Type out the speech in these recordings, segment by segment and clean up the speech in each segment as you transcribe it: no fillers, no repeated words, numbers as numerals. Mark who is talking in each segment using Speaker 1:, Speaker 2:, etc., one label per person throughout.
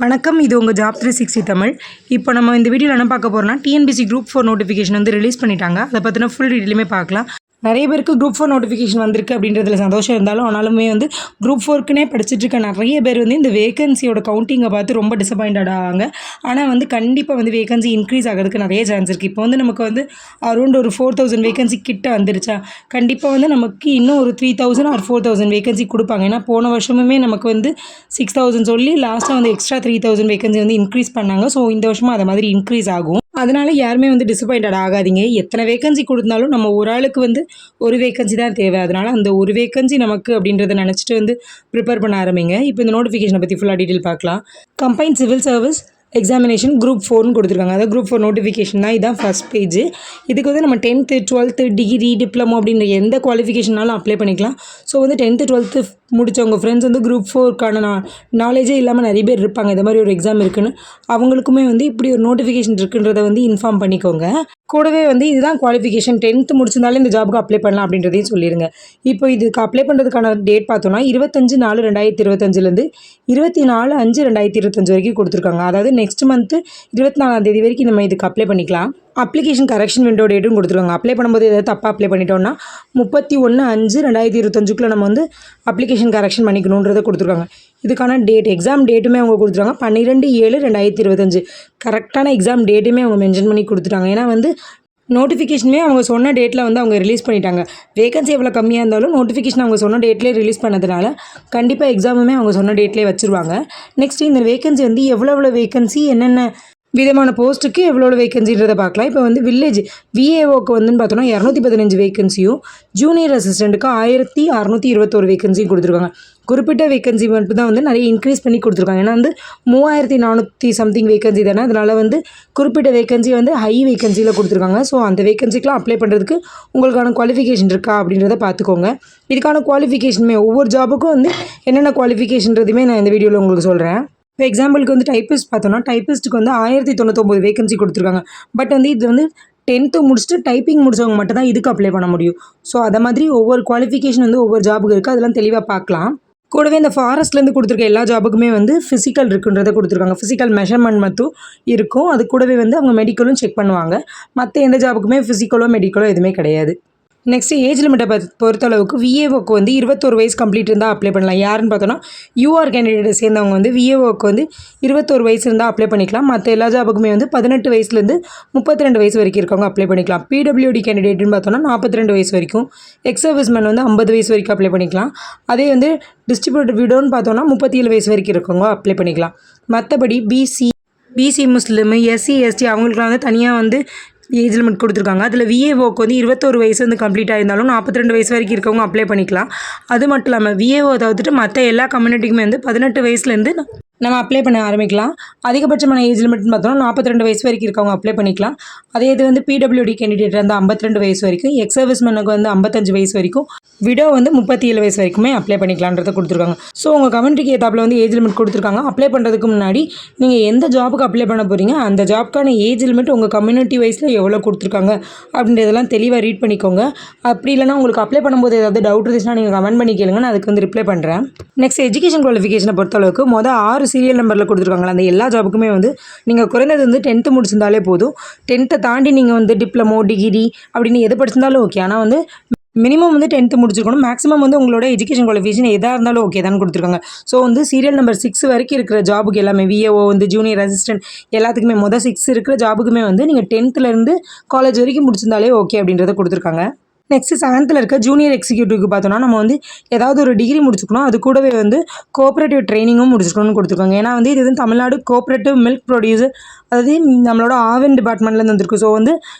Speaker 1: வணக்கம். இது உங்கள் ஜாப் 360 தமிழ். இப்போ நம்ம இந்த வீடியோவில் என்ன பார்க்க போகிறோம்னா, டிஎன்பிஎஸ்சி குரூப் 4 நோட்டிஃபிகேஷன் வந்து ரிலீஸ் பண்ணிட்டாங்க. அதை பற்றின ஃபுல் டீட்டெயிலுமே பார்க்கலாம். நிறைய பேருக்கு குரூப் 4 நோட்டிஃபிகேஷன் வந்திருக்கு அப்படின்றதுல சந்தோஷம் இருந்தாலும், ஆனாலுமே வந்து குரூப் 4க்குனே படிச்சுட்டு இருக்க நிறைய பேர் வந்து இந்த வேகன்சியோட கவுண்டிங்கை பார்த்து ரொம்ப டிசப்பாயிண்டட் ஆவாங்க. ஆனால் வந்து கண்டிப்பாக வந்து வேகன்சி இன்க்ரீஸ் ஆகிறதுக்கு நிறைய சான்ஸ் இருக்குது. இப்போ வந்து நமக்கு வந்து அரௌண்ட் ஒரு 4000 வேகன்சி கிட்ட வந்துருச்சா, கண்டிப்பாக வந்து நமக்கு இன்னும் ஒரு 3000 ஆர் 4000 வேகன்சி கொடுப்பாங்க. ஏன்னா போன வருஷமுமே நமக்கு வந்து 6000 சொல்லி லாஸ்ட்டாக வந்து எக்ஸ்ட்ரா 3000 வேகன்சி வந்து இன்க்ரீஸ் பண்ணாங்க. ஸோ இந்த வருஷமும் அதை மாதிரி இன்க்ரீஸ் ஆகும். அதனால யாருமே வந்து டிசப்பாயிண்டட் ஆகாதீங்க. எத்தனை வேகன்சி கொடுத்தாலும் நம்ம ஒரு ஆளுக்கு வந்து ஒரு வேகன்சி தான் தேவை. அதனால் அந்த ஒரு வேகன்சி நமக்கு அப்படின்றத நினச்சிட்டு வந்து ப்ரிப்பேர் பண்ண ஆரம்பிங்க. இப்போ இந்த நோட்டிஃபிகேஷனை பற்றி ஃபுல்லாக டீட்டெயில் பார்க்கலாம். Combined civil service examination group 4னு கொடுத்துருக்காங்க. அதாவது குரூப் 4 நோட்டிஃபிகேஷன் தான். இதுதான் ஃபஸ்ட் பேஜ். இதுக்கு வந்து நம்ம 10th 12th டிகிரி டிப்ளமோ அப்படின்ற எந்த குவாலிஃபிகேஷனாலும் அப்ளை பண்ணிக்கலாம். ஸோ வந்து 10th 12th முடித்தவங்க ஃப்ரெண்ட்ஸ் வந்து குரூப் 4க்கான நாலேஜே இல்லாமல் நிறைய பேர் இருப்பாங்க. இந்த மாதிரி ஒரு எக்ஸாம் இருக்குன்னு அவங்களுக்குமே வந்து இப்படி ஒரு நோட்டிஃபிகேஷன் இருக்குன்றதை வந்து இன்ஃபார்ம் பண்ணிக்கோங்க. கூடவே வந்து இதுதான் குவாலிஃபிகேஷன், 10th முடிச்சிருந்தாலும் இந்த ஜாபுக்கு அப்ளை பண்ணலாம் அப்படின்றதையும் சொல்லிடுங்க. இப்போ இதுக்கு அப்ளை பண்ணுறதுக்கான டேட் பார்த்தோன்னா 25/4/2025 24/5/2025 வரைக்கும் கொடுத்துருக்காங்க. அதாவது நெக்ஸ்ட் மந்த்து 24 வரைக்கும் நம்ம இதுக்கு அப்ளை பண்ணிக்கலாம். அப்ளிகேஷன் கரெக்ஷன் விண்டோ டேட்டும் கொடுத்துருவாங்க. அப்ளை பண்ணும்போது ஏதாவது தப்பாக அப்ளை பண்ணிட்டோம்னா 31/5/2025 நம்ம வந்து அப்ளிகேஷன் கரெக்ஷன் பண்ணிக்கணுன்றதை கொடுத்துருக்காங்க. இதுக்கான டேட் எக்ஸாம் டேட்டுமே அவங்க கொடுத்துருவாங்க. 12/7/2025 கரெக்டான எக்ஸாம் டேட்டுமே அவங்க மென்ஷன் பண்ணி கொடுத்துட்டாங்க. ஏன்னா வந்து நோட்டிஃபிகேஷனுமே அவங்க சொன்ன டேட்டில் வந்து அவங்க ரிலீஸ் பண்ணிட்டாங்க. வேகன்சி எவ்வளோ கம்மியாக இருந்தாலும் நோட்டிஃபிகேஷன் அவங்க சொன்ன டேட்லேயே ரிலீஸ் பண்ணதுனால கண்டிப்பாக எக்ஸாமுமே அவங்க சொன்ன டேட்லேயே வச்சுருவாங்க. நெக்ஸ்ட்டு இந்த வேகன்சி வந்து எவ்வளோ வேகன்சி, என்னென்ன விதமான போஸ்ட்டுக்கு எவ்வளோ வேகன்சின்றதை பார்க்கலாம். இப்போ வந்து வில்லேஜ் விஏஓக்கு வந்துன்னு பார்த்தோன்னா 215 வேகன்சியும், ஜூனியர் அசிஸ்டண்ட்டுக்கு 1621 வேகன்சியும் கொடுத்துருக்காங்க. குறிப்பிட்ட வேகன்சி மட்டும் தான் வந்து நிறைய இன்க்ரீஸ் பண்ணி கொடுத்துருக்காங்க. ஏன்னா வந்து 3400 சம்திங் வேகன்சி தானே, அதனால் வந்து குறிப்பிட்ட வேகன்சி வந்து ஹை வேகன்சியில் கொடுத்துருக்காங்க. ஸோ அந்த வேகன்சிக்கெலாம் அப்ளை பண்ணுறதுக்கு உங்களுக்கான குவாலிஃபிகேஷன் இருக்கா அப்படின்றத பார்த்துக்கோங்க. இதுக்கான குவாலிஃபிகேஷனுமே ஒவ்வொரு ஜாபுக்கும் வந்து என்னென்ன குவாலிஃபிகேஷன்றதுமே நான் இந்த வீடியோவில் உங்களுக்கு சொல்கிறேன். இப்போ எக்ஸாம்பிளுக்கு வந்து டைப்பிஸ்ட் பார்த்தோன்னா டைப்பிஸ்ட்டுக்கு வந்து 1099 வேகன்சி கொடுத்துருக்காங்க. பட் வந்து இது வந்து 10th முடிச்சுட்டு டைப்பிங் முடிச்சவங்க மட்டும் தான் இதுக்கு அப்ளை பண்ண முடியும். ஸோ அதை மாதிரி ஒவ்வொரு குவாலிஃபிகேஷன் வந்து ஒவ்வொரு ஜாபுக்கு இருக்குது. அதெல்லாம் தெளிவாக பார்க்கலாம். கூடவே இந்த ஃபாரஸ்ட்லேருந்து கொடுத்துருக்க எல்லா ஜாபுக்குமே வந்து ஃபிசிக்கல் இருக்குன்றதை கொடுத்துருக்காங்க. ஃபிசிக்கல் மெஷர்மெண்ட் மட்டும் இருக்கும். அது கூடவே வந்து அவங்க மெடிக்கலும் செக் பண்ணுவாங்க. மற்ற எந்த ஜாபுக்குமே ஃபிசிக்கலோ மெடிக்கலோ எதுவுமே கிடையாது. நெக்ஸ்ட்டு ஏஜ் லிமிட்டை பொறுத்தளவுக்கு விஏஓக்கு வந்து 21 வயசு கம்ப்ளீட் இருந்தால் அப்ளை பண்ணலாம். யாருன்னு பார்த்தோன்னா யூஆர் கேண்டிடேட்டை சேர்ந்தவங்க வந்து விஏஓக்கு வந்து 21 வயசு இருந்தால் அப்ளை பண்ணிக்கலாம். மற்ற எல்லா ஜாபுக்குமே வந்து 18 வயசுலேருந்து 32 வயசு வரைக்கும் இருக்கவங்க அப்ளை பண்ணிக்கலாம். பிடபிள்யூடி கேண்டிடேட்னு பார்த்தோன்னா 42 வயசு வரைக்கும், எக்ஸ் சர்வீஸ்மேன் வந்து 50 வயசு வரைக்கும் அப்ளை பண்ணிக்கலாம். அதே வந்து டிஸ்ட்ரிபியூட்டர் விடோன்னு பார்த்தோன்னா 37 வயசு வரைக்கும் இருக்கவங்க அப்ளை பண்ணிக்கலாம். மற்றபடி பிசி முஸ்லீம், எஸ்சி எஸ்டி அவங்களுக்குலாம் வந்து தனியாக வந்து ஏஜ் லிமிட் கொடுத்துருக்காங்க. அதில் விஏஓக்கு வந்து 21 வயசு வந்து கம்ப்ளீட் ஆகிருந்தாலும் 42 வயசு வரைக்கும் இருக்கவங்க அப்ளை பண்ணிக்கலாம். அது மட்டும் இல்லாமல் விஏஓ தவிர்த்துட்டு மற்ற எல்லா கம்யூனிட்டிக்குமே வந்து 18 வயசுலேருந்து நம்ம அப்ளை பண்ண ஆரம்பிக்கலாம். அதிகபட்சமான ஏஜ் லிமிட்னு பார்த்தோம்னா 42 வயசு வரைக்கும் இருக்கவங்க அப்ளை பண்ணிக்கலாம். அதே இது வந்து பிடபிள்யூடி கேண்டிடேட் வந்து 52 வயசு வரைக்கும், எக்ஸ் சர்வீஸ்மேனுக்கு வந்து 55 வயசு வரைக்கும், விடோ வந்து 37 வயசு வரைக்குமே அப்ளை பண்ணிக்கலான்றதை கொடுத்துருக்காங்க. ஸோ உங்கள் கம்யூனிட்டிக்கு ஏற்றாப்புல வந்து ஏஜ் லிமிட் கொடுத்துருக்காங்க. அப்ளை பண்ணுறதுக்கு முன்னாடி நீங்கள் எந்த ஜாபுக்கு அப்ளை பண்ண போகிறீங்க, அந்த ஜாப்க்கான ஏஜ் லிமிட் உங்கள் கம்யூனிட்டி வைஸில் எவ்வளோ கொடுத்துருக்காங்க அப்படின்றதெல்லாம் தெளிவாக ரீட் பண்ணிக்கோங்க. அப்படி இல்லைனா உங்களுக்கு அப்ளை பண்ணும்போது ஏதாவது டவுட் இருந்துச்சுன்னா நீங்கள் கமெண்ட் பண்ணி கேளுங்க, நான் அதுக்கு வந்து ரிப்ளை பண்ணுறேன். நெக்ஸ்ட் எஜுகேஷன் குவாலிஃபிகேஷனை பொறுத்தளவுக்கு 6 சீரியல் நம்பரில் கொடுத்துருக்காங்களா, அந்த எல்லா ஜாபுக்குமே வந்து நீங்கள் குறைந்தது வந்து 10th முடிச்சிருந்தாலே போதும். 10th தாண்டி நீங்கள் வந்து டிப்ளமோ டிகிரி அப்படின்னு எது படிச்சிருந்தாலும் ஓகே. ஆனால் வந்து மினிமம் வந்து 10th முடிச்சிருக்கணும். மேக்ஸிமம் வந்து உங்களோட எஜுகேஷன் குவாலிஃபிகேஷன் எதாக இருந்தாலும் ஓகே தான் கொடுத்துருக்காங்க. ஸோ வந்து சீரியல் நம்பர் 6 வரைக்கும் இருக்கிற ஜாபுக்கு எல்லாமே விஏஓ வந்து ஜூனியர் அசிஸ்டன்ட் எல்லாத்துக்குமே 6 இருக்கிற ஜாபுக்குமே வந்து நீங்கள் 10thலேருந்து காலேஜ் வரைக்கும் முடிச்சிருந்தாலே ஓகே அப்படின்றத கொடுத்துருக்காங்க. நெக்ஸ்ட்டு 7th இருக்க ஜூனியர் எக்ஸிக்யூட்டிவ்க்கு பார்த்தோன்னா நம்ம வந்து ஏதாவது ஒரு டிகிரி முடிச்சுக்கணும். அது கூடவே வந்து கோஆப்ரேட்டிவ் ட்ரைனிங்கும் முடிச்சுக்கணும்னு கொடுத்துருக்காங்க. ஏன்னா வந்து இது வந்து தமிழ்நாடு கோஆப்ரேட்டிவ் மில்க் ப்ரொடியூசர், அதாவது நம்மளோட ஆவன் டிபார்ட்மெண்ட்லேருந்து வந்திருக்கு. ஸோ வந்து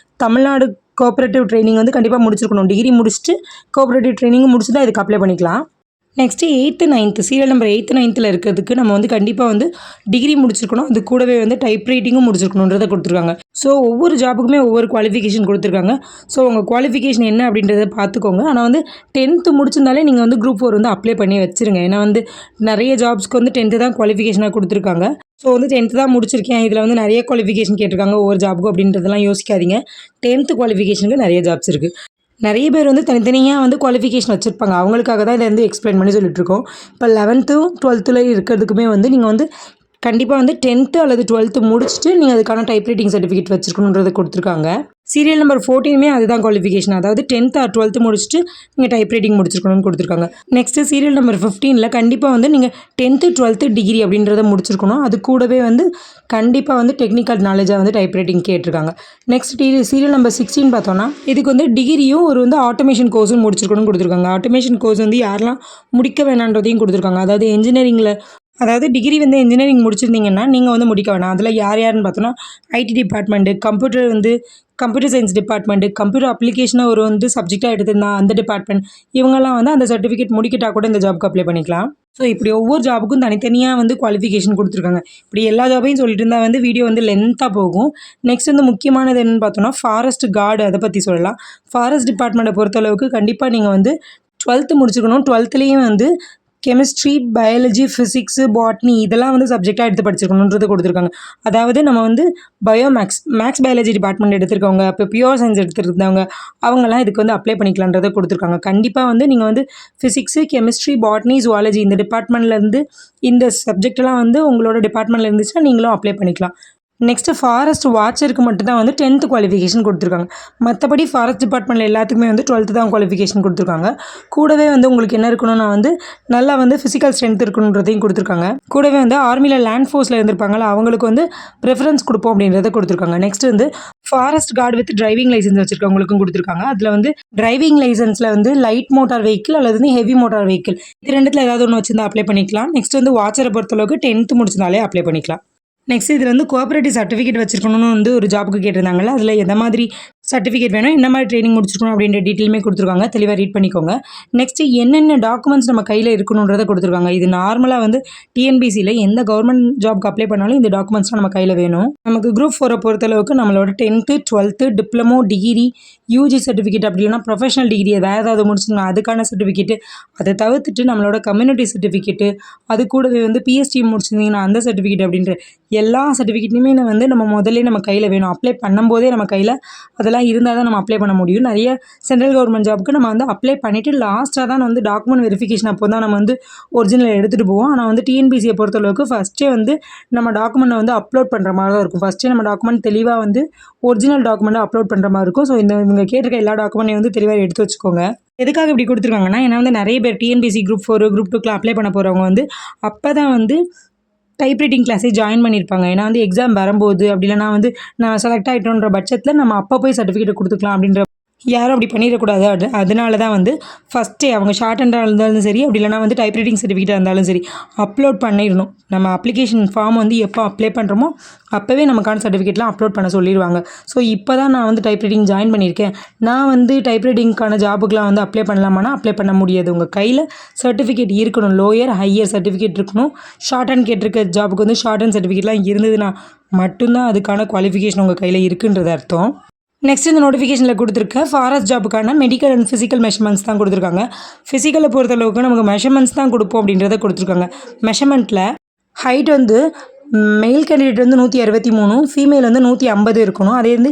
Speaker 1: தமிழ்நாடு கோஆப்ரேட்டிவ் ட்ரைனிங் வந்து கண்டிப்பாக முடிச்சிருக்கணும். டிகிரி முடிச்சுட்டு கோஆப்ரேட்டிவ் ட்ரைனிங் முடிச்சுட்டு இதுக்கு அப்ளை பண்ணிக்கலாம். Next 8th 9th serial number 8th 9th இருக்கிறதுக்கு நம்ம வந்து கண்டிப்பாக வந்து டிகிரி முடிச்சிருக்கணும். அது கூடவே வந்து டைப் ரைட்டிங்கும் முடிச்சிருக்கணுன்றதை கொடுத்துருக்காங்க. ஸோ ஒவ்வொரு ஜாபுக்குமே ஒவ்வொரு குவாலிஃபிகேஷன் கொடுத்துருக்காங்க. ஸோ உங்கள் குவாலிஃபிகேஷன் என்ன அப்படின்றத பார்த்துக்கோங்க. ஆனால் வந்து 10th முடிச்சிருந்தாலே நீங்கள் வந்து குரூப் 4 வந்து அப்ளை பண்ணி வச்சுருங்க. ஏன்னா வந்து நிறைய ஜாப்ஸ்க்கு வந்து 10th தான் குவாலிஃபிகேஷனாக கொடுத்துருக்காங்க. ஸோ வந்து 10th தான் முடிச்சிருக்கேன், இதில் வந்து நிறைய குவாலிஃபிகேஷன் கேட்டிருக்காங்க ஒவ்வொரு ஜாபுக்கும் அப்படின்றதெல்லாம் யோசிக்காதீங்க. 10th குவாலிஃபிகேஷனுக்கு நிறைய ஜாப்ஸ் இருக்குது. நிறைய பேர் வந்து தனித்தனியாக வந்து குவாலிஃபிகேஷன் வச்சுருப்பாங்க. அவங்களுக்காக தான் இதை வந்து எக்ஸ்பிளைன் பண்ணி சொல்லிட்டுருக்கோம். இப்போ 11th 12th இருக்கிறதுக்குமே வந்து நீங்கள் வந்து கண்டிப்பாக வந்து 10th அல்லது 12th முடிச்சுட்டு நீங்கள் அதுக்கான டைப்ரைட்டிங் சர்டிஃபிகேட் வச்சுருக்கணுன்றதை கொடுத்துருக்காங்க. சீரியல் நம்பர் 14மே அதுதான் குவாலிஃபிகேஷன். அதாவது 10th ஆர் 12th முடிச்சுட்டு நீங்கள் டைப்ரைட்டிங் முடிச்சிருக்கணும்னு கொடுத்துருக்காங்க. நெக்ஸ்ட்டு சீரியல் நம்பர் 15ல் கண்டிப்பாக வந்து நீங்கள் 10th 12th டிகிரி அப்படின்றத முடிச்சிருக்கணும். அது கூடவே வந்து கண்டிப்பாக வந்து டெக்னிக்கல் நாலேஜாக வந்து டைப்ரைட்டிங் கேட்டிருக்காங்க. நெக்ஸ்ட் சீரியல் நம்பர் 16 பார்த்தோன்னா இதுக்கு வந்து டிகிரியும் ஒரு வந்து ஆட்டோமேஷன் கோர்ஸும் முடிச்சிருக்கணும்னு கொடுத்துருக்காங்க. ஆட்டோமேஷன் கோர்ஸ் வந்து யாரெல்லாம் முடிக்க வேணான்றதையும் கொடுத்துருக்காங்க. அதாவது டிகிரி வந்து இன்ஜினியரிங் முடிச்சிருந்தீங்கன்னா நீங்கள் வந்து முடிக்க வேணாம். அதில் யாருன்னு பார்த்தோன்னா IT department, computer science department, computer அப்ளிகேஷனாக ஒரு வந்து சப்ஜெக்டாக எடுத்திருந்தா அந்த டிபார்ட்மெண்ட், இவங்கெல்லாம் வந்து அந்த சர்டிஃபிகேட் முடிக்கிட்டால் கூட இந்த ஜாப்க்கு அப்ளை பண்ணிக்கலாம். ஸோ இப்படி ஒவ்வொரு ஜாபுக்கும் தனித்தனியாக வந்து குவாலிஃபிகேஷன் கொடுத்துருக்காங்க. இப்படி எல்லா ஜாபையும் சொல்லிட்டு இருந்தால் வந்து வீடியோ வந்து லென்த்தாக போகும். நெக்ஸ்ட் வந்து முக்கியமானது என்னென்னு பார்த்தோன்னா ஃபாரஸ்ட் கார்டு, அதை பற்றி சொல்லலாம். ஃபாரஸ்ட் டிபார்ட்மெண்ட்டை பொறுத்தளவுக்கு கண்டிப்பாக நீங்கள் வந்து 12th முடிச்சுக்கணும். 12thலேயும் வந்து கெமிஸ்ட்ரி, பயாலஜி, ஃபிசிக்ஸு, பாட்னி இதெல்லாம் வந்து சப்ஜெக்டாக எடுத்து படிச்சிருக்கணுன்றது கொடுத்துருக்காங்க. அதாவது நம்ம வந்து மேக்ஸ் பயாலஜி டிபார்ட்மெண்ட் எடுத்திருக்கவங்க, இப்போ பியூர் சயின்ஸ் எடுத்துருந்தவங்க அவங்கெல்லாம் இதுக்கு வந்து அப்ளை பண்ணிக்கலான்றதை கொடுத்துருக்காங்க. கண்டிப்பாக வந்து நீங்கள் வந்து ஃபிசிக்ஸு, கெமிஸ்ட்ரி, பாட்னி, ஜுவாலஜி இந்த டிபார்ட்மெண்ட்லேருந்து இந்த சப்ஜெக்டெல்லாம் வந்து உங்களோட டிபார்ட்மெண்ட்டில் இருந்துச்சுன்னா நீங்களும் அப்ளை பண்ணிக்கலாம். நெக்ஸ்ட்டு ஃபாரஸ்ட் வாட்சருக்கு மட்டும்தான் வந்து 10th குவாலிஃபிகேஷன் கொடுத்துருக்காங்க. மற்றபடி ஃபாரஸ்ட் டிபார்ட்மெண்ட்டில் எல்லாத்துக்குமே வந்து 12th தான் குவாலிஃபிகேஷன் கொடுத்துருக்காங்க. கூடவே வந்து உங்களுக்கு என்ன இருக்கணும்னா வந்து நல்லா வந்து ஃபிசிக்கல் ஸ்ட்ரென்த் இருக்கணுன்றதையும் கொடுத்துருக்காங்க. கூடவே வந்து ஆர்மியில் லேண்ட் ஃபோர்ஸில் இருந்திருப்பாங்களா அவங்களுக்கு வந்து ப்ரிஃபரன்ஸ் கொடுப்போம் அப்படின்றத கொடுத்துருக்காங்க. நெக்ஸ்ட் வந்து forest guard with driving licence வச்சுருக்கவங்களுக்கும் கொடுத்துருக்காங்க. அதில் வந்து டிரைவிங் லைசன்ஸில் வந்து லைட் மோட்டார் வெஹிக்கிள் அல்லது வந்து ஹெவி மோட்டார் வெஹிக்கிள் இது ரெண்டுத்தில் ஏதாவது ஒன்று வச்சுருந்தா அப்ளை பண்ணிக்கலாம். நெக்ஸ்ட் வந்து வாட்சரை பொறுத்தளவுக்கு 10th முடிச்சிருந்தாலே அப்ளை பண்ணிக்கலாம். நெக்ஸ்ட் இதில் வந்து கோஆப்ரேட்டிவ் சர்டிஃபிகேட் வச்சுருக்கணும்னு வந்து ஒரு ஜாபுக்கு கேட்டிருந்தாங்கல்ல, அதில் எந்த மாதிரி சர்டிஃபிகேட் வேணும், என்ன மாதிரி ட்ரைனிங் முடிச்சிருக்கணும் அப்படின்ற டீட்டெயிலுமே கொடுத்துருக்காங்க. தெளிவாக ரீட் பண்ணிக்கோங்க. நெக்ஸ்ட்டு என்னென்ன டாக்குமெண்ட்ஸ் நம்ம கையில் இருக்கணுன்றதை கொடுத்துருக்காங்க. இது நார்மலாக வந்து டிஎன்பிசியில் எந்த கவர்மெண்ட் ஜாப்க்கு அப்ளை பண்ணாலும் இந்த டாக்குமெண்ட்ஸ்லாம் நம்ம கையில் வேணும். நமக்கு குரூப் 4 பொறுத்தளவுக்கு நம்மளோட 10th 12th diploma, degree, UG certificate அப்படி இல்லைனா ப்ரொஃபஷனல் டிகிரி வேறு ஏதாவது முடிச்சுங்க அதுக்கான சர்டிஃபிகேட்டு, அதை தவிர்த்துட்டு நம்மளோட கம்யூனிட்டி சர்டிஃபிகேட்டு, அது கூடவே வந்து பிஎஸ்டி முடிச்சிருந்தீங்கன்னா அந்த சர்டிஃபிகேட் அப்படின்ற எல்லா சர்டிஃபிகேட்டுமே வந்து நம்ம முதல்ல நம்ம கையில் வேணும். அப்ளை பண்ணும்போதே நம்ம கையில் அதெல்லாம் இருந்தால் தான் நம்ம அப்ளை பண்ண முடியும். நிறைய சென்ட்ரல் கவர்மெண்ட் ஜாப்க்கு நம்ம வந்து அப்ளை பண்ணிவிட்டு லாஸ்ட்டாக தான் வந்து டாக்குமெண்ட் வெரிஃபிகேஷன் அப்போ தான் நம்ம வந்து ஒரிஜினல் எடுத்துகிட்டு போவோம். ஆனால் வந்து டிஎன்பிசியை பொறுத்தளவுக்கு ஃபஸ்ட்டே வந்து நம்ம டாக்குமெண்ட்டை வந்து அப்லோட் பண்ணுற மாதிரி தான் இருக்கும். ஃபஸ்ட்டே நம்ம டாக்குமெண்ட் தெளிவாக வந்து ஒரிஜினல் டாக்குமெண்ட்டை அப்லோட் பண்ணுற மாதிரி இருக்கும். ஸோ இவங்க கேட்டிருக்க எல்லா டாக்குமெண்ட்டையும் வந்து தெளிவாக எடுத்து வச்சுக்கோங்க. எதுக்காக இப்படி கொடுத்துருக்காங்கன்னா, ஏன்னா வந்து நிறைய பேர் டிஎன்பிசி குரூப் 4 குரூப் 2க்குலாம் அப்ளை பண்ண போகிறவங்க வந்து அப்போ தான் வந்து டைப்ரைட்டிங் கிளாஸே ஜாயின் பண்ணியிருப்பாங்க. ஏன்னா வந்து எக்ஸாம் வரும்போது அப்படி இல்லைனா வந்து நான் செலக்ட் ஆகிட்டோன்ற பட்சத்தில் நம்ம அப்போ போய் சர்டிஃபிகேட் கொடுத்துக்கலாம் அப்படின்ற யாரும் அப்படி பண்ணிடக்கூடாது. அதனால தான் வந்து ஃபஸ்ட்டே அவங்க ஷார்ட் ஹேண்டாக இருந்தாலும் சரி அப்படி இல்லைனா வந்து டைப்ரைட்டிங் சர்டிஃபிகேட்டாக இருந்தாலும் சரி அப்லோட் பண்ணிடணும். நம்ம அப்ளிகேஷன் ஃபார்ம் வந்து எப்போ அப்ளை பண்ணுறோமோ அப்போவே நமக்கான சர்டிஃபிகேட்லாம் அப்லோட் பண்ண சொல்லிடுவாங்க. ஸோ இப்போ தான் நான் வந்து டைப்ரைட்டிங் ஜாயின் பண்ணியிருக்கேன், நான் வந்து டைப்ரைட்டிங்க்கான ஜாபுக்கெலாம் வந்து அப்ளை பண்ணலாமான்னா அப்ளை பண்ண முடியாது. உங்கள் கையில் சர்டிஃபிகேட் இருக்கணும். லோயர் ஹையர் சர்டிஃபிகேட் இருக்கணும். ஷார்ட் ஹேண்ட் கேட்டிருக்க ஜாபுக்கு வந்து ஷார்ட் ஹேண்ட் சர்டிஃபிகேட்லாம் இருந்ததுன்னா மட்டும்தான் அதுக்கான குவாலிஃபிகேஷன் உங்கள் கையில் இருக்குன்றது அர்த்தம். நெக்ஸ்ட் இந்த நோட்டிஃபிகேஷனில் கொடுத்துருக்க ஃபாரஸ்ட் ஜாபுக்கான மெடிக்கல் அண்ட் ஃபிசிக்கல் மெஷர்மெண்ட்ஸ் தான் கொடுத்துருக்காங்க. ஃபிசிக்கலை பொறுத்தளவுக்கு நமக்கு மெஷர்மெண்ட்ஸ் தான் கொடுப்போம் அப்படின்றத கொடுத்துருக்காங்க. மெஷர்மெண்ட்டில் ஹைட் வந்து மெயில் கேண்டிடேட் வந்து 163, ஃபீமேல் வந்து 150 இருக்கணும். அதே வந்து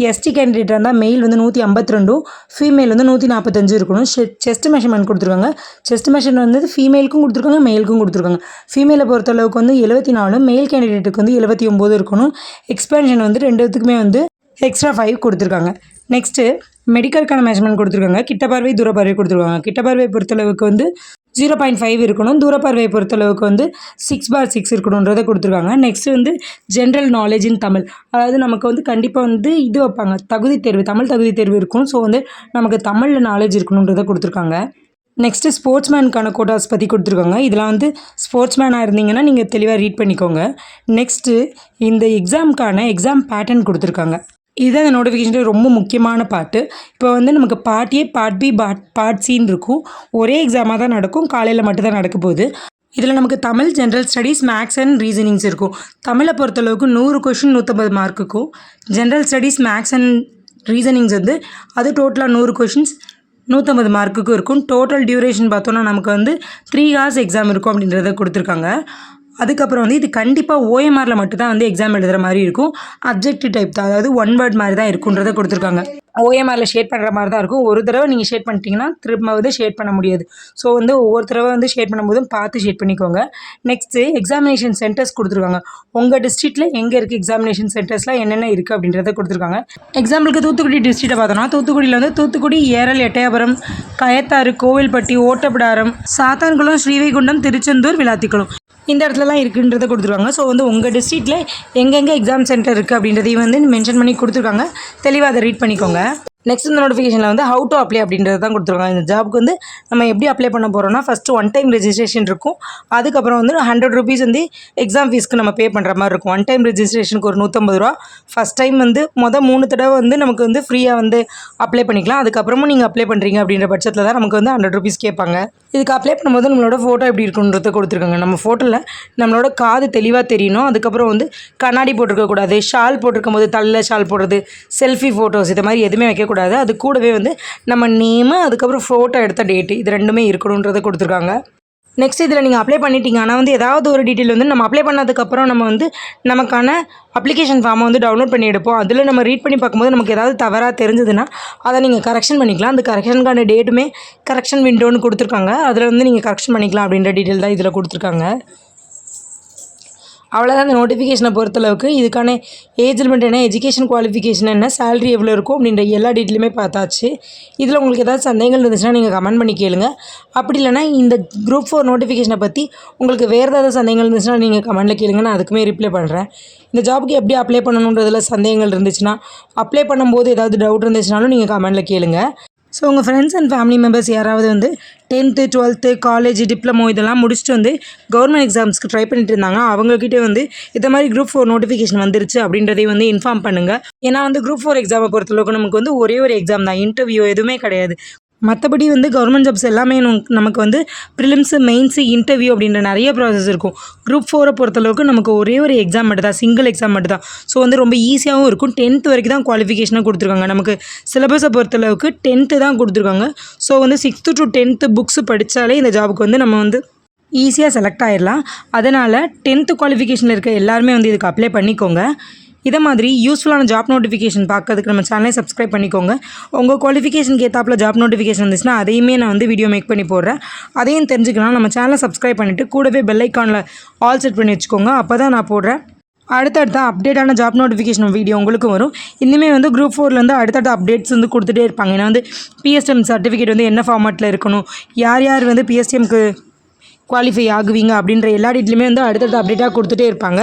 Speaker 1: எஸ்டி கேண்டிடேட்டாக இருந்தால் மெயில் வந்து 152, ஃபீமேல் வந்து 145 இருக்கணும். செஸ்ட் மெஷர்மெண்ட் கொடுத்துருக்காங்க. செஸ்ட் மெஷர்மெண்ட் வந்து ஃபீமேலுக்கும் கொடுத்துருக்காங்க, மெயிலுக்கும் கொடுத்துருக்காங்க. ஃபீமேலை பொறுத்தளவுக்கு வந்து 74, மெயில் கேண்டிடேட்டுக்கு வந்து 79 இருக்கணும். எக்ஸ்பேன்ஷன் வந்து ரெண்டுத்துக்குமே வந்து எக்ஸ்ட்ரா 5 கொடுத்துருக்காங்க. நெக்ஸ்ட்டு மெடிக்கலுக்கான மெஷர்மெண்ட் கொடுத்துருக்காங்க. கிட்டப்பார்வை தூரப்பார்வை கொடுத்துருக்காங்க. கிட்டப்பார்வை பொறுத்தளவுக்கு வந்து 0.5 இருக்கணும். தூரப்பார்வை பொறுத்தளவுக்கு வந்து 6/6 இருக்கணுன்றதை கொடுத்துருக்காங்க. நெக்ஸ்ட்டு வந்து ஜென்ரல் நாலேஜ் இன் தமிழ், அதாவது நமக்கு வந்து கண்டிப்பாக வந்து இது வைப்பாங்க தகுதி தேர்வு, தமிழ் தகுதி தேர்வு இருக்கும். ஸோ வந்து நமக்கு தமிழில் நாலேஜ் இருக்கணுன்றதை கொடுத்துருக்காங்க. நெக்ஸ்ட்டு ஸ்போர்ட்ஸ்மேனுக்கான கோட்டாஸ் பற்றி கொடுத்துருக்காங்க. இதெல்லாம் வந்து ஸ்போர்ட்ஸ்மேனாக இருந்தீங்கன்னா நீங்கள் தெளிவாக ரீட் பண்ணிக்கோங்க. நெக்ஸ்ட்டு இந்த எக்ஸாமுக்கான எக்ஸாம் பேட்டர்ன் கொடுத்துருக்காங்க. இதுதான் இந்த நோட்டிஃபிகேஷனில் ரொம்ப முக்கியமான பார்ட்டு. இப்போ வந்து நமக்கு part A, part B, part சின்னு இருக்கும். ஒரே எக்ஸாமாக தான் நடக்கும். காலையில் மட்டும் தான் நடக்க போகுது. இதில் நமக்கு Tamil, general studies, maths and reasonings இருக்கும். தமிழை பொறுத்தளவுக்கு 100 கொஷின் 150 மார்க்குக்கும், general studies, maths and reasonings வந்து அது டோட்டலாக 100 கொஷின்ஸ் 150 மார்க்குக்கும் இருக்கும். டோட்டல் டியூரேஷன் பார்த்தோன்னா நமக்கு வந்து 3 hours எக்ஸாம் இருக்கும் அப்படின்றத கொடுத்துருக்காங்க. அதுக்கப்புறம் வந்து இது கண்டிப்பாக ஓஎம்ஆரில் மட்டும்தான் வந்து எக்ஸாம் எழுதுகிற மாதிரி இருக்கும். அப்ஜெக்டிவ் டைப் தான், அதாவது 1 word மாதிரி தான் இருக்குன்றதை கொடுத்துருக்காங்க. ஓஎம்ஆரில் ஷேட் பண்ணுற மாதிரி தான் இருக்கும். ஒரு தடவை நீங்கள் ஷேட் பண்ணிட்டீங்கன்னா திரும்ப வந்து ஷேட் பண்ண முடியாது. ஸோ வந்து ஒவ்வொரு தடவை வந்து ஷேட் பண்ணும்போதும் பார்த்து ஷேட் பண்ணிக்கோங்க. நெக்ஸ்ட்டு எக்ஸாமினேஷன் சென்டர்ஸ் கொடுத்துருக்காங்க. உங்கள் டிஸ்ட்ரிக்ட்டில் எங்கே இருக்குது எக்ஸாமினேஷன் சென்டர்ஸ்லாம் என்னென்ன இருக்குது அப்படின்றத கொடுத்துருக்காங்க. எக்ஸாம்பிளுக்கு தூத்துக்குடி டிஸ்ட்ரிக்ட்டை பார்த்தோன்னா தூத்துக்குடியில் வந்து தூத்துக்குடி, ஏரல், எட்டயபுரம், கயத்தாறு, கோவில்பட்டி, ஓட்டப்பிடாரம், சாத்தான்குளம், ஸ்ரீவைகுண்டம், திருச்செந்தூர், விளாத்திக்குளம் இந்த இடத்துலலாம் இருக்குன்றதை கொடுத்துருவாங்க. ஸோ வந்து உங்கள் டிஸ்ட்ரிக்ட்டில் எங்கெங்கே எக்ஸாம் சென்டர் இருக்குது அப்படின்றதையும் வந்து மென்ஷன் பண்ணி கொடுத்துருக்காங்க. தெளிவாக அதை ரீட் பண்ணிக்கோங்க. நெக்ஸ்ட் இந்த நோட்டிஃபிகேஷனில் வந்து ஹவு டு அப்ளை அப்படின்றது தான் கொடுத்துருக்காங்க. இந்த ஜாபுக்கு வந்து நம்ம எப்படி அப்ளை பண்ண போகிறோம்னா ஃபஸ்ட்டு ஒன் டைம் ரெஜிஸ்ட்ரேஷன் இருக்கும். அதுக்கப்புறம் வந்து 100 rupees வந்து எக்ஸாம் ஃபீஸ்க்கு நம்ம பே பண்ணுற மாதிரி இருக்கும். ஒன் டைம் ரெஜிஸ்ட்ரேஷனுக்கு ஒரு 150 ரூபா. ஃபஸ்ட் டைம் வந்து 3 தடவை வந்து நமக்கு வந்து ஃப்ரீயாக வந்து அப்ளை பண்ணிக்கலாம். அதுக்கப்புறமும் நீங்கள் அப்ளை பண்ணுறீங்க அப்படின்ற பட்சத்தில் தான் நமக்கு வந்து 100 rupees கேட்பாங்க. இதுக்கு அப்ளை பண்ணும்போது நம்மளோட ஃபோட்டோ எப்படி இருக்குன்றத கொடுத்துருக்காங்க. நம்ம ஃபோட்டோவில் நம்மளோட காது தெளிவாக தெரியணும். அதுக்கப்புறம் வந்து கண்ணாடி போட்டிருக்கக்கூடாது. ஷால் போட்டிருக்கும் போது தலையில் ஷால் போடுறது, செல்ஃபி ஃபோட்டோஸ் இது மாதிரி எதுவுமே வைக்கக்கூடாது. அது கூடவே வந்து நம்ம நேமு, அதுக்கப்புறம் ஃபோட்டோ எடுத்த டேட்டு இது 2மே இருக்கணுன்றதை கொடுத்துருக்காங்க. நெக்ஸ்ட் இதில் நீங்கள் அப்ளை பண்ணிட்டீங்க. ஆனால் வந்து ஏதாவது ஒரு டீட்டெயில் வந்து நம்ம அப்ளை பண்ணதுக்கப்புறம் நம்ம வந்து நமக்கான அப்ளிகேஷன் ஃபார்மை வந்து டவுன்லோட் பண்ணி எடுப்போம். அதில் நம்ம ரீட் பண்ணி பார்க்கும்போது நமக்கு ஏதாவது தவறாக தெரிஞ்சதுன்னா அதை நீங்கள் கரெக்ஷன் பண்ணிக்கலாம். அந்த கரெக்ஷனுக்கான டேட்டுமே கரெக்ஷன் விண்டோன்னு கொடுத்துருக்காங்க. அதில் வந்து நீங்கள் கரெக்ஷன் பண்ணிக்கலாம் அப்படின்ற டீட்டெயில் தான் இதில் கொடுத்துருக்காங்க. அவ்வளோதான் இந்த நோட்டிஃபிகேஷனை பொறுத்தளவுக்கு. இதுக்கான ஏஜ் லிமிட் என்ன, எஜுகேஷன் குவாலிஃபிகேஷன் என்ன, சேலரி எவ்வளோ இருக்கும் அப்படின்ற எல்லா டீட்டெயிலுமே பார்த்தாச்சு. இதில் உங்களுக்கு ஏதாவது சந்தேகங்கள் இருந்துச்சுன்னா நீங்கள் கமெண்ட் பண்ணி கேளுங்க. அப்படி இல்லைனா இந்த குரூப் 4 நோட்டிஃபிகேஷனை பற்றி உங்களுக்கு வேறு ஏதாவது சந்தேகங்கள் இருந்துச்சுன்னா நீங்கள் கமெண்ட்டில் கேளுங்க. நான் அதுக்குமே ரிப்ளை பண்ணுறேன். இந்த ஜாபுக்கு எப்படி அப்ளை பண்ணணுன்றதுல சந்தேகங்கள் இருந்துச்சுன்னா, அப்ளை பண்ணும்போது ஏதாவது டவுட் இருந்துச்சுனாலும் நீங்கள் கமெண்ட்டில் கேளுங்க. ஸோ உங்கள் ஃப்ரெண்ட்ஸ் அண்ட் ஃபேமிலி மெம்பர்ஸ் யாராவது வந்து 10th 12th காலேஜ் டிப்ளமோ இதெல்லாம் முடிச்சுட்டு வந்து கவர்மெண்ட் எக்ஸாம்ஸ்க்கு ட்ரை பண்ணிட்டு இருந்தாங்க. அவங்கக்கிட்டே வந்து இந்த மாதிரி குரூப் 4 நோட்டிஃபிகேஷன் வந்துருச்சு அப்படின்றதையும் வந்து இன்ஃபார்ம் பண்ணுங்கள். ஏன்னா வந்து குரூப் 4 எக்ஸாமை பொறுத்தளவுக்கு நமக்கு வந்து ஒரே ஒரு எக்ஸாம் தான், இன்டர்வியூ எதுவுமே கிடையாது. மற்றபடி வந்து கவர்மெண்ட் ஜாப்ஸ் எல்லாமே நமக்கு வந்து ப்ரிலிம்ஸு, மெயின்ஸு, இன்டர்வியூ அப்படின்ற நிறைய ப்ராசஸ் இருக்கும். குரூப் 4 பொறுத்தளவுக்கு நமக்கு ஒரே ஒரு எக்ஸாம் மட்டும் தான், சிங்கிள் எக்ஸாம் மட்டும் தான். ஸோ வந்து ரொம்ப ஈஸியாகவும் இருக்கும். 10th வரைக்கும் தான் குவாலிஃபிகேஷனாக கொடுத்துருக்காங்க. நமக்கு சிலபஸை பொறுத்தளவுக்கு 10th தான் கொடுத்துருக்காங்க. ஸோ வந்து 6th to 10th புக்ஸு படித்தாலே இந்த ஜாபுக்கு வந்து நம்ம வந்து ஈஸியாக செலக்ட் ஆகிடலாம். அதனால் 10th குவாலிஃபிகேஷனில் இருக்க எல்லாருமே வந்து இதுக்கு அப்ளை பண்ணிக்கோங்க. இதை மாதிரி யூஸ்ஃபுல்லான ஜாப் நோட்டிஃபிகேஷன் பார்க்கறதுக்கு நம்ம சேனலை சப்ஸ்கிரைப் பண்ணிக்கோங்க. உங்கள் குவாலிஃபிகேஷனுக்கு ஏற்றாப்புல ஜாப் நோட்டிஃபிகேஷன் வந்துச்சுன்னா அதையுமே நான் வந்து வீடியோ மேக் பண்ணி போடுறேன். அதையும் தெரிஞ்சுக்கலாம். நம்ம சேனலை சப்ஸ்கிரைப் பண்ணிவிட்டு கூடவே பெல் ஐக்கானில் ஆல் செட் பண்ணி வச்சுக்கோங்க. அப்போ தான் நான் போடுறேன் அடுத்தடுத்த அப்டேட்டான ஜாப் நோட்டிஃபிகேஷன் வீடியோ உங்களுக்கும் வரும். இனிமேல் வந்து குரூப் 4லேருந்து அடுத்தடுத்த அப்டேட்ஸ் வந்து கொடுத்துட்டே இருப்பாங்க. ஏன்னா வந்து பிஎஸ்டிஎம் சர்டிஃபிகேட் வந்து என்ன ஃபார்மேட்டில் இருக்கணும், யார் யார் வந்து பிஎஸ்டிஎம்க்கு குவாலிஃபை ஆகுவீங்க அப்படின்ற எல்லா டீட்டெயிலுமே வந்து அடுத்தடுத்த அப்டேட்டாக கொடுத்துட்டே இருப்பாங்க.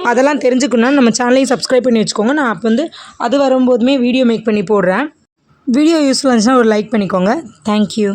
Speaker 1: அதெல்லாம் தெரிஞ்சுக்கணுன்னா நம்ம சேனலையும் சப்ஸ்கிரைப் பண்ணி வச்சுக்கோங்க. நான் அப்போ வந்து அது வரும்போதுமே வீடியோ மேக் பண்ணி போடுறேன். வீடியோ யூஸ்ஃபுல்லாக இருந்துச்சுன்னா ஒரு லைக் பண்ணிக்கோங்க. தேங்க்யூ.